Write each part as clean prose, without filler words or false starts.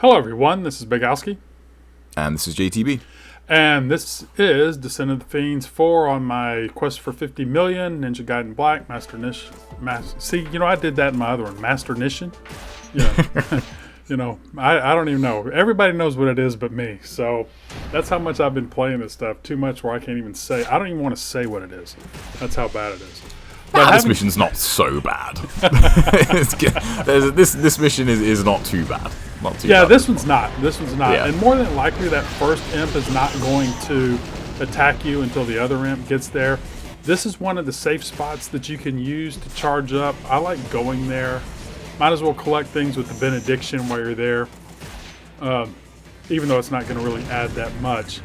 Hello everyone, this is BIGALSKIx. And this is JTB. And this is Descent of the Fiends 4 on my quest for 50 million, Ninja Gaiden Black, Master Nish. See, I did that in my other one, Master Nishin. I don't even know. Everybody knows what it is but me. So that's how much I've been playing this stuff. Too much where I can't even say. I don't even want to say what it is. That's how bad it is. But this mission's not so bad. This mission is not too bad. This one's not. Yeah. And more than likely, that first imp is not going to attack you until the other imp gets there. This is one of the safe spots that you can use to charge up. I like going there. Might as well collect things with the benediction while you're there, even though it's not going to really add that much.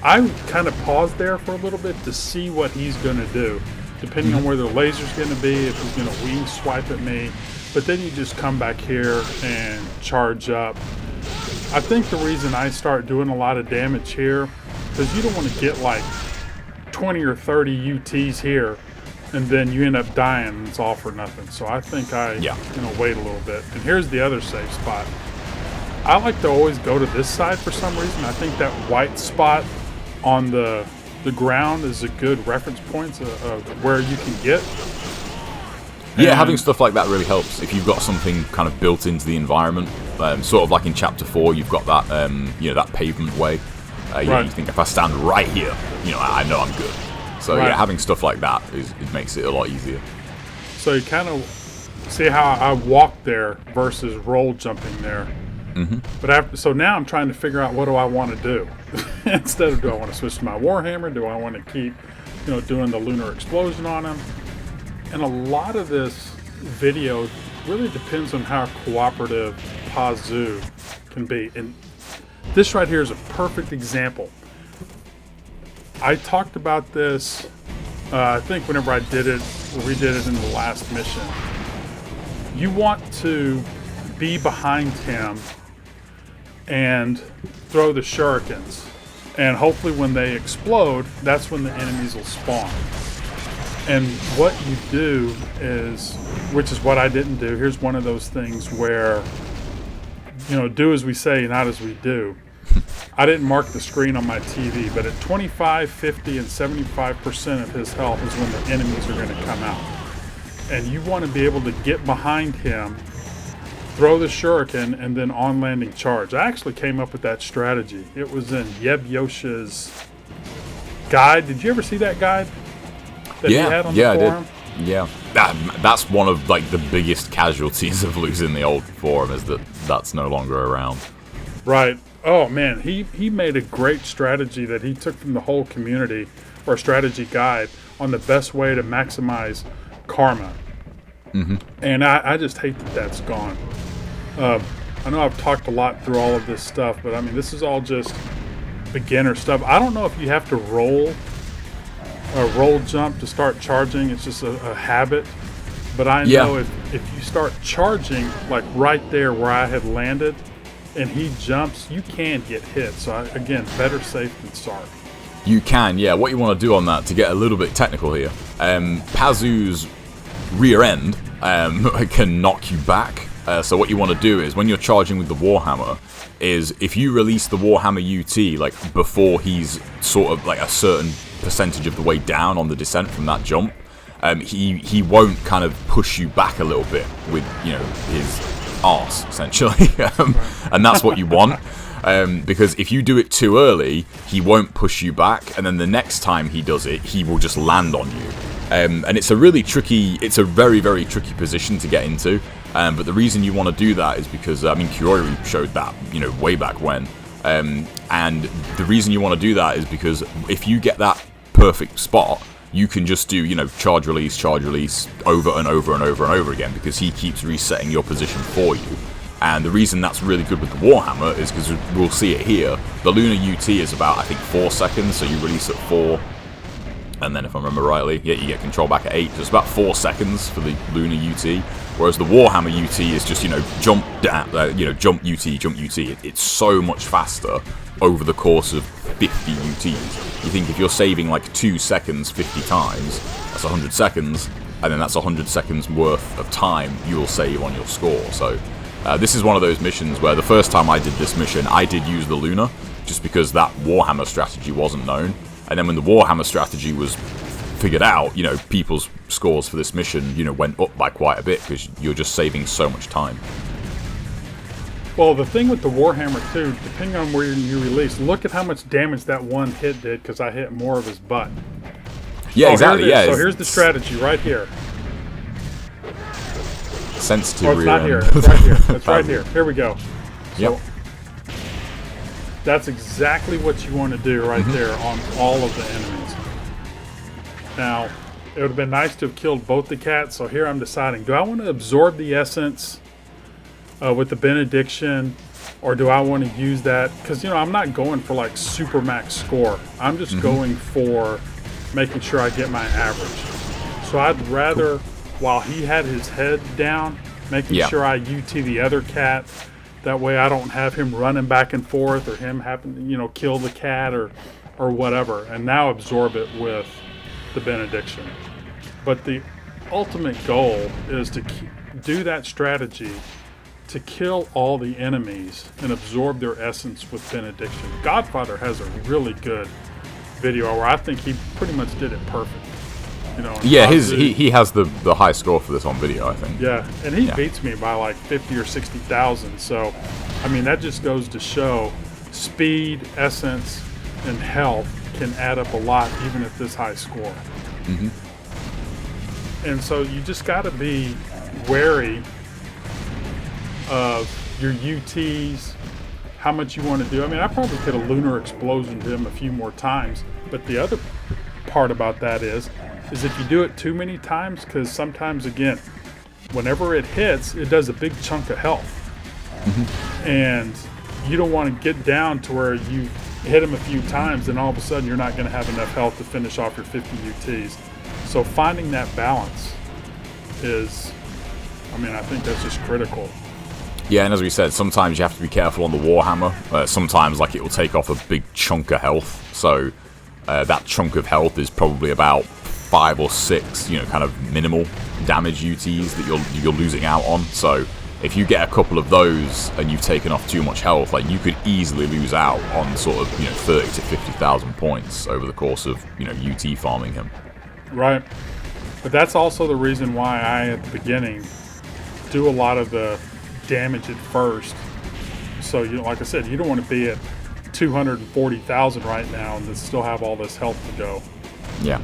I kind of paused there for a little bit to see what he's going to do, depending on where the laser's going to be, if he's going to wing swipe at me. But then you just come back here and charge up. I think the reason I start doing a lot of damage here, because you don't want to get like 20 or 30 UTs here, and then you end up dying and it's all for nothing. So I think I'm going to wait a little bit. And here's the other safe spot. I like to always go to this side for some reason. I think that white spot on the ground is a good reference point of where you can get. Yeah, having stuff like that really helps. If you've got something kind of built into the environment, sort of like in Chapter 4, you've got that, that pavement way. You think if I stand right here, I know I'm good. So having stuff like that it makes it a lot easier. So you kind of see how I walk there versus roll jumping there. Mm-hmm. But so now I'm trying to figure out what do I want to do. Instead of do I want to switch to my Warhammer? Do I want to keep, doing the lunar explosion on him? And a lot of this video really depends on how cooperative Paz Zuu can be. And this right here is a perfect example. I talked about this, I think whenever I did it, we did it in the last mission. You want to be behind him and throw the shurikens. And hopefully when they explode, that's when the enemies will spawn. And what you do is, which is what I didn't do, here's one of those things where, do as we say, not as we do. I didn't mark the screen on my TV, but at 25, 50, and 75% of his health is when the enemies are going to come out. And you want to be able to get behind him, throw the shuriken, and then on landing charge. I actually came up with that strategy. It was in Yeb Yosha's guide. Did you ever see that guide? That he had on the forum? I did. Yeah, that's one of the biggest casualties of losing the old forum is that's no longer around. Right. Oh man, he made a great strategy that he took from the whole community, or a strategy guide on the best way to maximize karma. Mm-hmm. And I just hate that that's gone. I know I've talked a lot through all of this stuff, but I mean this is all just beginner stuff. I don't know if you have to roll jump to start charging. It's just a habit. But I know if you start charging like right there where I had landed and he jumps, you can get hit. So again, better safe than sorry. You can, yeah. What you want to do on that, to get a little bit technical here, Paz Zuu's rear end can knock you back. So what you want to do is, when you're charging with the Warhammer, is if you release the Warhammer UT before he's sort of a certain percentage of the way down on the descent from that jump, he won't kind of push you back a little bit with his arse essentially, and that's what you want. Because if you do it too early, he won't push you back, and then the next time he does it, he will just land on you. And it's a very, very tricky position to get into. But the reason you want to do that is because, Kyoru showed that, way back when. And the reason you want to do that is because if you get that perfect spot, you can just do, charge release, over and over and over and over again, because he keeps resetting your position for you. And the reason that's really good with the Warhammer is because we'll see it here. The Lunar UT is about, I think, 4 seconds, so you release at 4. And then, if I remember rightly, you get control back at 8. So it's about 4 seconds for the Lunar UT. Whereas the Warhammer UT is just, jump down, jump UT. It's so much faster over the course of 50 UTs. You think if you're saving 2 seconds 50 times, that's 100 seconds, and then that's 100 seconds worth of time you will save on your score. So This is one of those missions where the first time I did this mission, I did use the Luna, just because that Warhammer strategy wasn't known. And then when the Warhammer strategy was figured out, you know, people's scores for this mission, you know, went up by quite a bit, because you're just saving so much time. Well, the thing with the Warhammer too, depending on where you release, look at how much damage that one hit did, because I hit more of his butt. Yeah, exactly. Yeah. So here's the strategy right here. Sensitive. Oh, it's not here. It's right here. It's right here. Here we go. So Yep. that's exactly what you want to do right there on all of the enemies. Now, it would have been nice to have killed both the cats. So here I'm deciding: do I want to absorb the essence with the benediction, or do I want to use that? Because, you know, I'm not going for like super max score. I'm just going for making sure I get my average. So I'd rather, while he had his head down, making sure I UT the other cat. That way I don't have him running back and forth, or him having to, you know, kill the cat or whatever. And now absorb it with the benediction. But the ultimate goal is to do that strategy to kill all the enemies and absorb their essence with benediction. Godfather has a really good video where I think he pretty much did it perfect. You know, Yeah, he has the high score for this on video, I think. Yeah, and he beats me by like 50 or 60,000. So, I mean, that just goes to show speed, essence, and health can add up a lot even at this high score. And so you just got to be wary of your UTs, how much you want to do. I mean, I probably could have lunar explosioned him a few more times, but the other part about that is if you do it too many times, because sometimes, again, whenever it hits, it does a big chunk of health. And you don't want to get down to where you hit him a few times and all of a sudden you're not going to have enough health to finish off your 50 UTs. So finding that balance is, I mean, I think that's just critical. Yeah, and as we said, sometimes you have to be careful on the Warhammer. Sometimes, like, it will take off a big chunk of health. So that chunk of health is probably about 5 or 6, you know, kind of minimal damage UTs that you're losing out on. So if you get a couple of those and you've taken off too much health, like, you could easily lose out on sort of, you know, 30 to 50,000 points over the course of, you know, UT farming him. Right. But that's also the reason why I, at the beginning, do a lot of the damage at first. So, you know, like I said, you don't want to be at 240,000 right now and still have all this health to go. Yeah.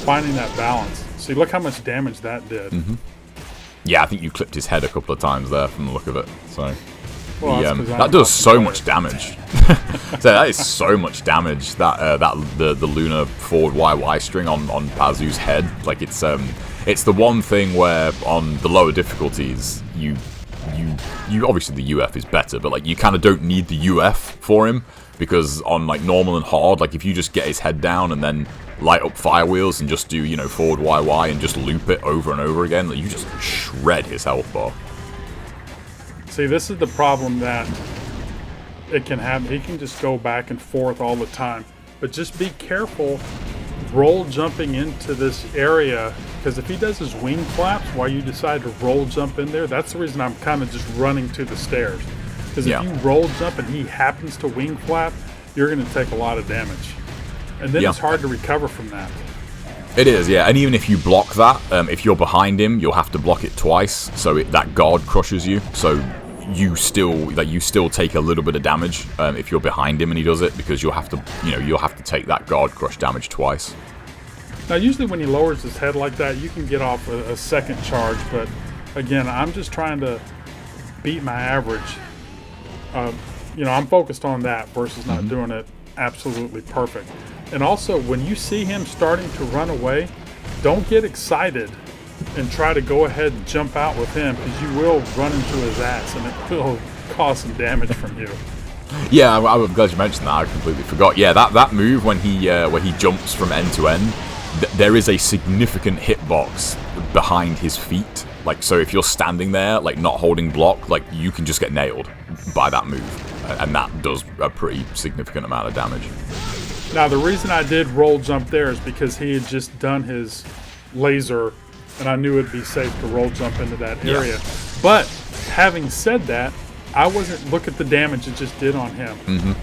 Finding that balance. See, look how much damage that did. Yeah, I think you clipped his head a couple of times there from the look of it. So well, that does so much damage. So that is so much damage. The lunar forward YY string on Paz Zuu's head. Like, it's the one thing where on the lower difficulties you obviously the UF is better, but like, you kind of don't need the UF for him, because on like normal and hard, like, if you just get his head down and then light up fire wheels and just do, you know, forward YY and just loop it over and over again, like, you just shred his health bar. See, this is the problem that it can have. He can just go back and forth all the time, but just be careful roll jumping into this area, because if he does his wing flaps while you decide to roll jump in there, that's the reason I'm kind of just running to the stairs. Because if you roll jump and he happens to wing flap, you're going to take a lot of damage. And then it's hard to recover from that. It is, yeah. And even if you block that, if you're behind him, you'll have to block it twice, so that guard crushes you. So you still take a little bit of damage if you're behind him and he does it, because you'll have to take that guard crush damage twice. Now, usually when he lowers his head like that, you can get off a second charge, but again, I'm just trying to beat my average. You know, I'm focused on that versus not doing it absolutely perfect. And also, when you see him starting to run away, don't get excited and try to go ahead and jump out with him, because you will run into his ass and it will cause some damage from you. Yeah, I'm glad you mentioned that. I completely forgot. Yeah, that move when he jumps from end to end, there is a significant hitbox behind his feet. Like, so if you're standing there, like, not holding block, like, you can just get nailed by that move, and that does a pretty significant amount of damage. Now, the reason I did roll jump there is because he had just done his laser, and I knew it'd be safe to roll jump into that area. But having said that, I wasn't, look at the damage it just did on him.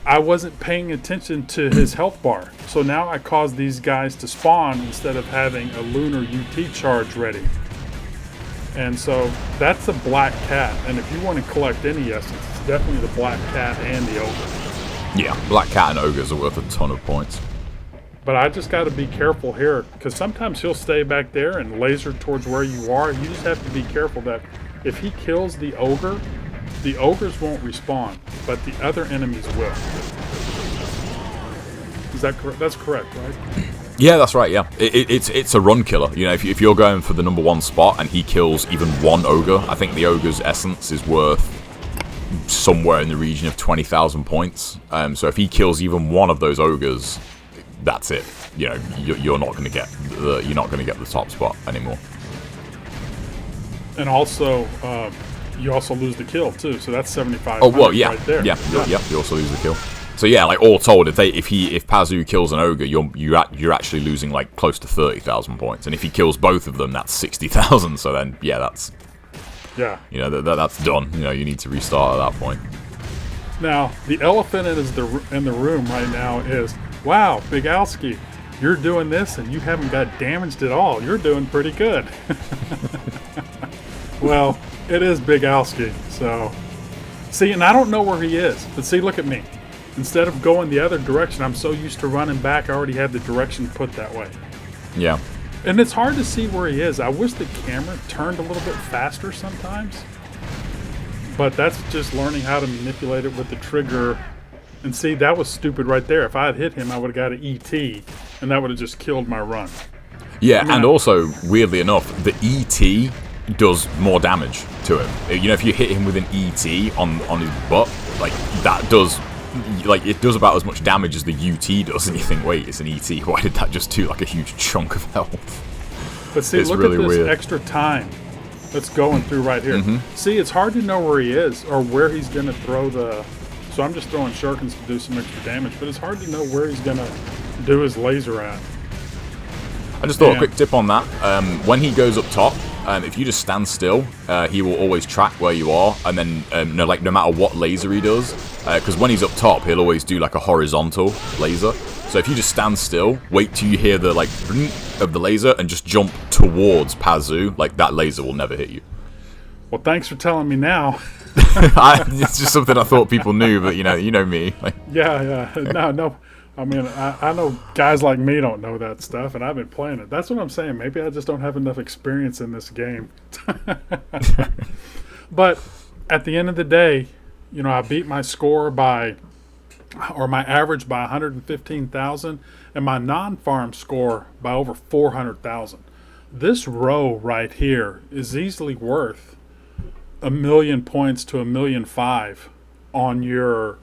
I wasn't paying attention to his health bar. So now I caused these guys to spawn instead of having a lunar UT charge ready. And so that's a black cat. And if you want to collect any essence, it's definitely the black cat and the ogre. Yeah, black cat and ogres are worth a ton of points. But I just got to be careful here, because sometimes he'll stay back there and laser towards where you are. You just have to be careful that if he kills the ogres won't respawn, but the other enemies will. Is that correct? That's correct, right? Yeah, that's right, yeah. It's a run killer. You know, if you're going for the number 1 spot and he kills even one ogre, I think the ogre's essence is worth somewhere in the region of 20,000 points. So if he kills even one of those ogres, that's it. You know, you're not going to get the top spot anymore. And also, you also lose the kill too. So that's 75. Oh well, yeah, right there. Yeah. You also lose the kill. So yeah, like all told, if Paz Zuu kills an ogre, you're actually losing like close to 30,000 points, and if he kills both of them, that's 60,000. So then, yeah, that's that's done. You know, you need to restart at that point. Now the elephant in the room right now is, wow, XBIGALSKIx, you're doing this and you haven't got damaged at all. You're doing pretty good. Well, it is XBIGALSKIx. So see, and I don't know where he is, but see, look at me. Instead of going the other direction, I'm so used to running back, I already have the direction put that way. Yeah. And it's hard to see where he is. I wish the camera turned a little bit faster sometimes. But that's just learning how to manipulate it with the trigger. And see, that was stupid right there. If I had hit him, I would have got an ET, and that would have just killed my run. Yeah, and also, weirdly enough, the ET does more damage to him. You know, if you hit him with an ET on his butt, like, that does... Like, it does about as much damage as the UT does, and you think, wait, it's an ET, why did that just do like a huge chunk of health? But see, look really at this extra time that's going through right here. See, it's hard to know where he is or where he's going to throw the... So I'm just throwing shurikens to do some extra damage, but it's hard to know where he's going to do his laser at. I just thought a quick tip on that. When he goes up top, if you just stand still, he will always track where you are, and then no matter what laser he does, because when he's up top, he'll always do like a horizontal laser. So if you just stand still, wait till you hear the like of the laser, and just jump towards Paz Zuu, like that laser will never hit you. Well, thanks for telling me now. It's just something I thought people knew, but you know me. Like. Yeah, no. I mean, I know guys like me don't know that stuff, and I've been playing it. That's what I'm saying. Maybe I just don't have enough experience in this game. But at the end of the day, you know, I beat my score my average by 115,000, and my non-farm score by over 400,000. This row right here is easily worth 1,000,000 points to 1,500,000 on your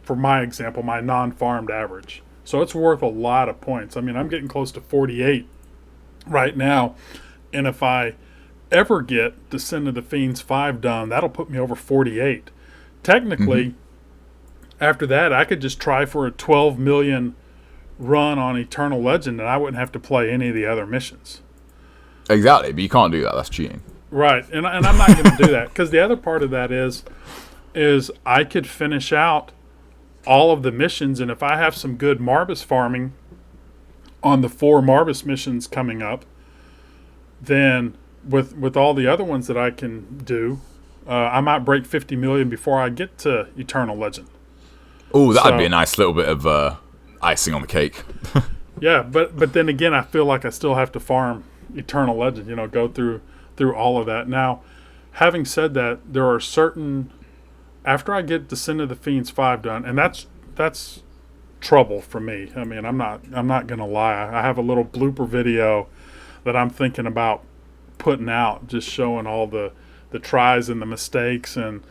for my example, my non-farmed average. So it's worth a lot of points. I mean, I'm getting close to 48 right now. And if I ever get Descent of the Fiends 5 done, that'll put me over 48. Technically, after that, I could just try for a 12 million run on Eternal Legend, and I wouldn't have to play any of the other missions. Exactly, but you can't do that. That's cheating. Right, and I'm not going to do that, because the other part of that is I could finish out all of the missions, and if I have some good Marbus farming on the 4 Marbus missions coming up, then with all the other ones that I can do, I might break 50 million before I get to Eternal Legend. Oh, that'd be a nice little bit of icing on the cake. Yeah, but then again, I feel like I still have to farm Eternal Legend, you know, go through all of that. Now, having said that, there are certain... After I get Descent of the Fiends 5 done, and that's trouble for me. I mean, I'm not gonna lie. I have a little blooper video that I'm thinking about putting out, just showing all the tries and the mistakes and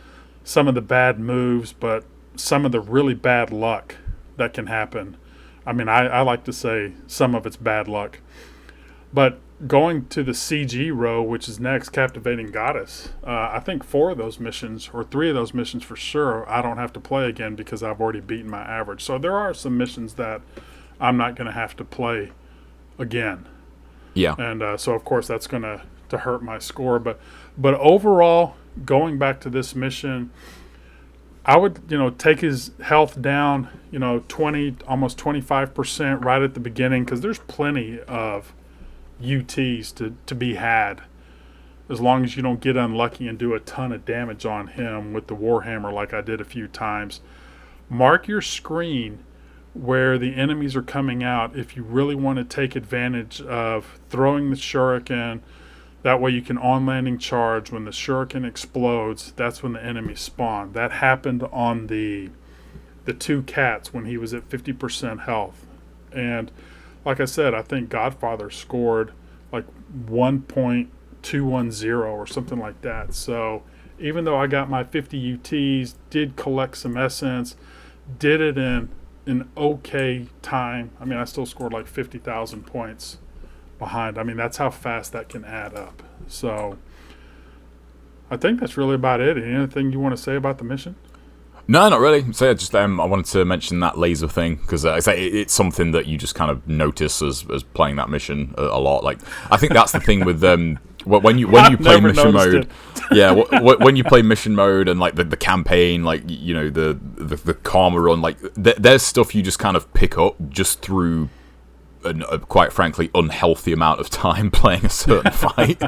some of the bad moves, but some of the really bad luck that can happen. I mean, I like to say some of it's bad luck. But going to the CG row, which is next, Captivating Goddess, I think 4 of those missions, or 3 of those missions for sure, I don't have to play again because I've already beaten my average. So there are some missions that I'm not going to have to play again. Yeah. And so of course that's going to hurt my score. But overall, going back to this mission, I would, take his health down, 20, almost 25% right at the beginning, because there's plenty of UTs to be had, as long as you don't get unlucky and do a ton of damage on him with the Warhammer like I did a few times. Mark your screen where the enemies are coming out if you really want to take advantage of throwing the shuriken. That way you can on-landing charge. When the shuriken explodes, that's when the enemies spawn. That happened on the two cats when he was at 50% health. And like I said, I think Godfather scored like 1.210 or something like that. So even though I got my 50 UTs, did collect some essence, did it in an okay time, I mean, I still scored like 50,000 points behind. I mean, that's how fast that can add up. So I think that's really about it. Anything you want to say about the mission? No, not really. So just I wanted to mention that laser thing, because I say it's something that you just kind of notice as playing that mission a lot. Like, I think that's the thing with when you play mission mode. Yeah, when you play mission mode and like the campaign, like the karma run, like there's stuff you just kind of pick up just through a quite frankly unhealthy amount of time playing a certain fight.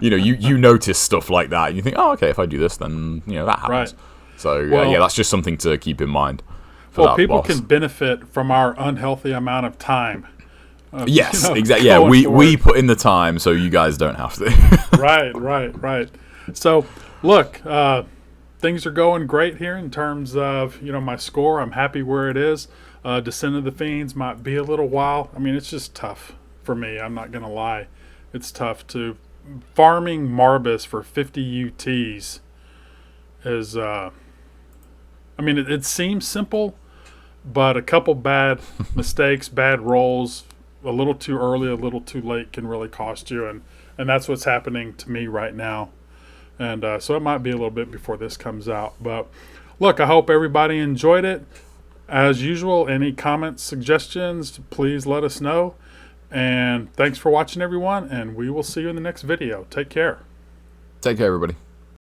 You notice stuff like that and you think, oh, okay, if I do this, then that happens. Right. So yeah, that's just something to keep in mind. Well, people can benefit from our unhealthy amount of time. Yes, exactly. Yeah, we put in the time, so you guys don't have to. Right. So, look, things are going great here in terms of my score. I'm happy where it is. Descent of the Fiends might be a little while. I mean, it's just tough for me. I'm not gonna lie, it's tough to farming Marbus for 50 UTs. Is I mean, it seems simple, but a couple bad mistakes, bad rolls, a little too early, a little too late can really cost you, and that's what's happening to me right now. And so it might be a little bit before this comes out. But look, I hope everybody enjoyed it. As usual, any comments, suggestions, please let us know. And thanks for watching, everyone, and we will see you in the next video. Take care. Take care, everybody.